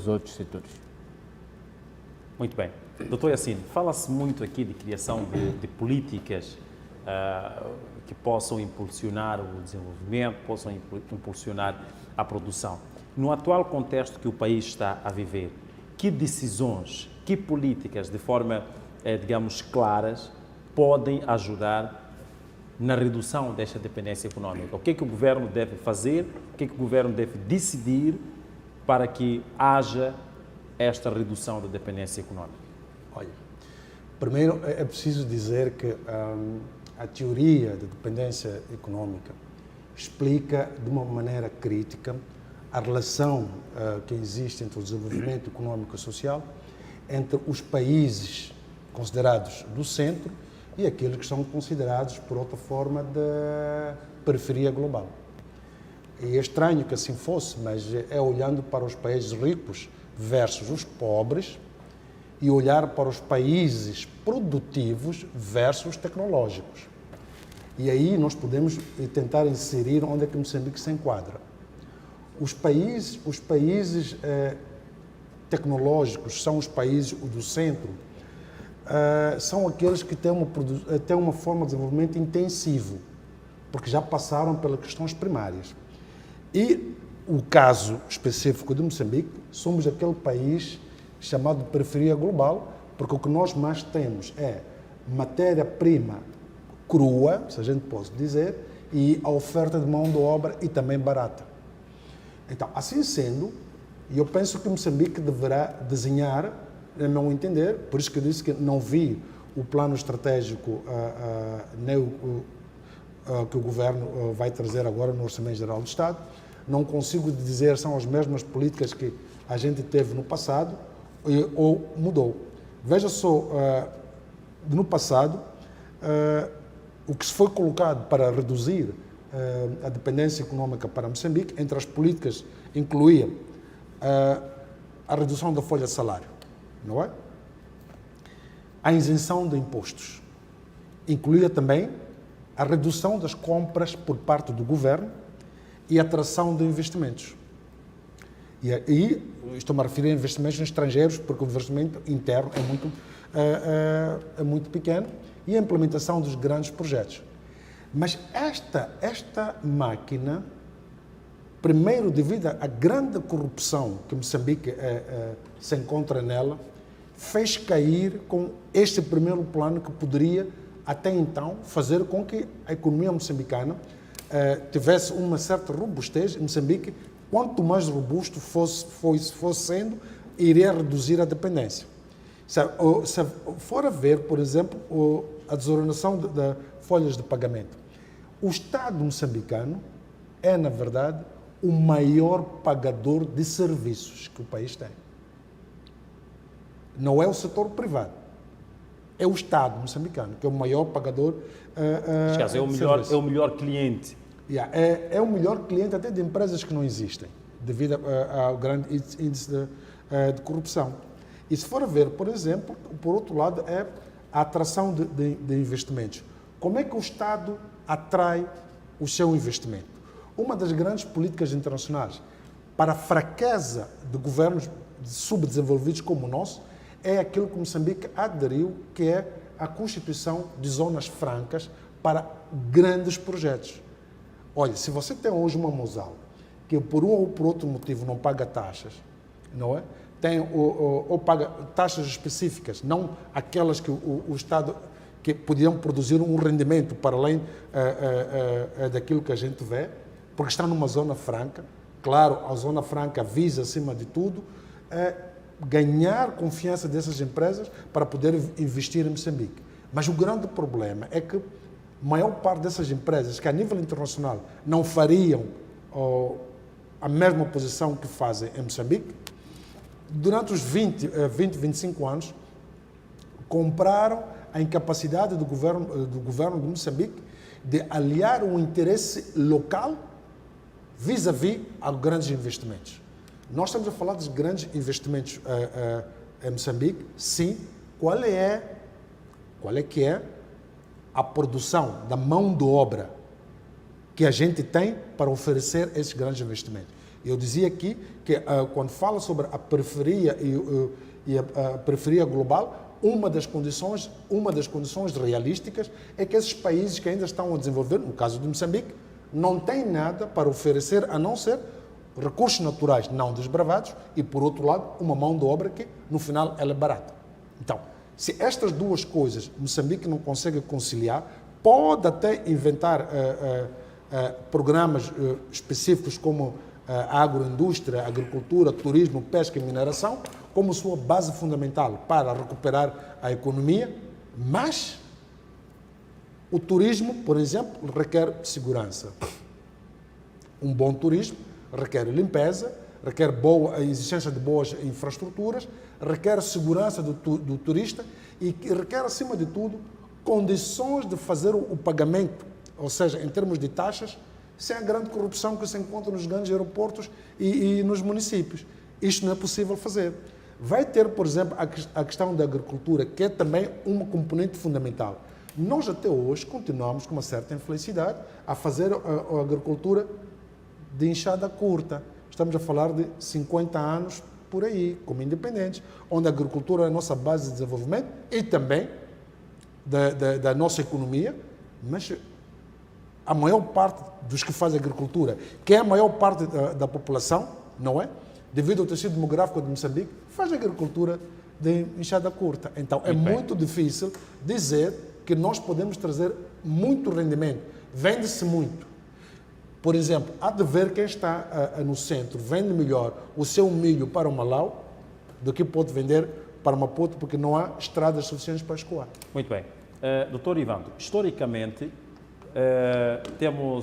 os outros setores. Muito bem. Doutor Yassine, fala-se muito aqui de criação de políticas que possam impulsionar o desenvolvimento, possam impulsionar a produção. No atual contexto que o país está a viver, que decisões, que políticas, de forma, digamos, claras, podem ajudar na redução desta dependência econômica? O que é que o governo deve fazer, o que é que o governo deve decidir para que haja esta redução da dependência econômica? Olha, primeiro é preciso dizer que a teoria da dependência econômica explica de uma maneira crítica a relação que existe entre o desenvolvimento econômico e social entre os países considerados do centro e aqueles que são considerados, por outra forma, da periferia global. E é estranho que assim fosse, mas é olhando para os países ricos versus os pobres e olhar para os países produtivos versus tecnológicos. E aí nós podemos tentar inserir onde é que Moçambique se enquadra. Os países tecnológicos são os países do centro, são aqueles que têm uma forma de desenvolvimento intensivo, porque já passaram pelas questões primárias. E o caso específico de Moçambique, somos aquele país chamado de periferia global, porque o que nós mais temos é matéria-prima crua, se a gente pode dizer, e a oferta de mão de obra e também barata. Então, assim sendo, eu penso que Moçambique deverá desenhar, a meu entender, por isso que eu disse que não vi o plano estratégico que o Governo vai trazer agora no Orçamento Geral do Estado, não consigo dizer são as mesmas políticas que a gente teve no passado ou mudou. Veja só, no passado, o que se foi colocado para reduzir a dependência econômica para Moçambique, entre as políticas, incluía a redução da folha de salário, não é? A isenção de impostos. Incluía também a redução das compras por parte do governo e a atração de investimentos. E estou-me a referir a investimentos estrangeiros, porque o investimento interno é muito pequeno, e a implementação dos grandes projetos. Mas esta máquina, primeiro devido à grande corrupção que Moçambique se encontra nela, fez cair com este primeiro plano que poderia, até então, fazer com que a economia moçambicana tivesse uma certa robustez. Moçambique, quanto mais robusto fosse sendo, iria reduzir a dependência. Se for a ver, por exemplo, a desoneração de folhas de pagamento, o Estado moçambicano é, na verdade, o maior pagador de serviços que o país tem. Não é o setor privado, é o Estado moçambicano, que é o maior pagador de serviços. É o melhor cliente. É o melhor cliente até de empresas que não existem, devido ao grande índice de corrupção. E se for a ver, por exemplo, por outro lado, é a atração de investimentos. Como é que o Estado atrai o seu investimento? Uma das grandes políticas internacionais para a fraqueza de governos subdesenvolvidos como o nosso é aquilo que Moçambique aderiu, que é a constituição de zonas francas para grandes projetos. Olha, se você tem hoje uma Mosal que por um ou por outro motivo não paga taxas, não é? Ou paga taxas específicas, não aquelas que o Estado que podiam produzir um rendimento para além daquilo que a gente vê, porque está numa zona franca. Claro, a zona franca visa, acima de tudo, ganhar confiança dessas empresas para poder investir em Moçambique. Mas o grande problema é que a maior parte dessas empresas, que a nível internacional não fariam a mesma posição que fazem em Moçambique, durante os 25 anos, compraram a incapacidade do governo de Moçambique de aliar um interesse local vis-à-vis a grandes investimentos. Nós estamos a falar de grandes investimentos em Moçambique. Sim, qual é que é a produção da mão de obra que a gente tem para oferecer esses grandes investimentos? Eu dizia aqui que quando fala sobre a periferia e a periferia global, uma das condições realísticas é que esses países que ainda estão a desenvolver, no caso de Moçambique, não têm nada para oferecer a não ser recursos naturais não desbravados e, por outro lado, uma mão de obra que, no final, ela é barata. Então, se estas duas coisas Moçambique não consegue conciliar, pode até inventar programas específicos como a agroindústria, agricultura, turismo, pesca e mineração, como sua base fundamental para recuperar a economia, mas o turismo, por exemplo, requer segurança. Um bom turismo requer limpeza, requer a existência de boas infraestruturas, requer segurança do turista e requer, acima de tudo, condições de fazer o pagamento, ou seja, em termos de taxas, sem a grande corrupção que se encontra nos grandes aeroportos e nos municípios. Isto não é possível fazer. Vai ter, por exemplo, a questão da agricultura, que é também uma componente fundamental. Nós até hoje continuamos com uma certa infelicidade a fazer a agricultura de enxada curta. Estamos a falar de 50 anos por aí, como independentes, onde a agricultura é a nossa base de desenvolvimento e também da nossa economia, mas a maior parte dos que fazem agricultura, que é a maior parte da população, não é? Devido ao tecido demográfico de Moçambique, faz agricultura de enxada curta. Então, é muito difícil dizer que nós podemos trazer muito rendimento. Vende-se muito. Por exemplo, há de ver quem está no centro, vende melhor o seu milho para o Malau do que pode vender para Maputo, porque não há estradas suficientes para escoar. Muito bem. Doutor Ivandro, historicamente, temos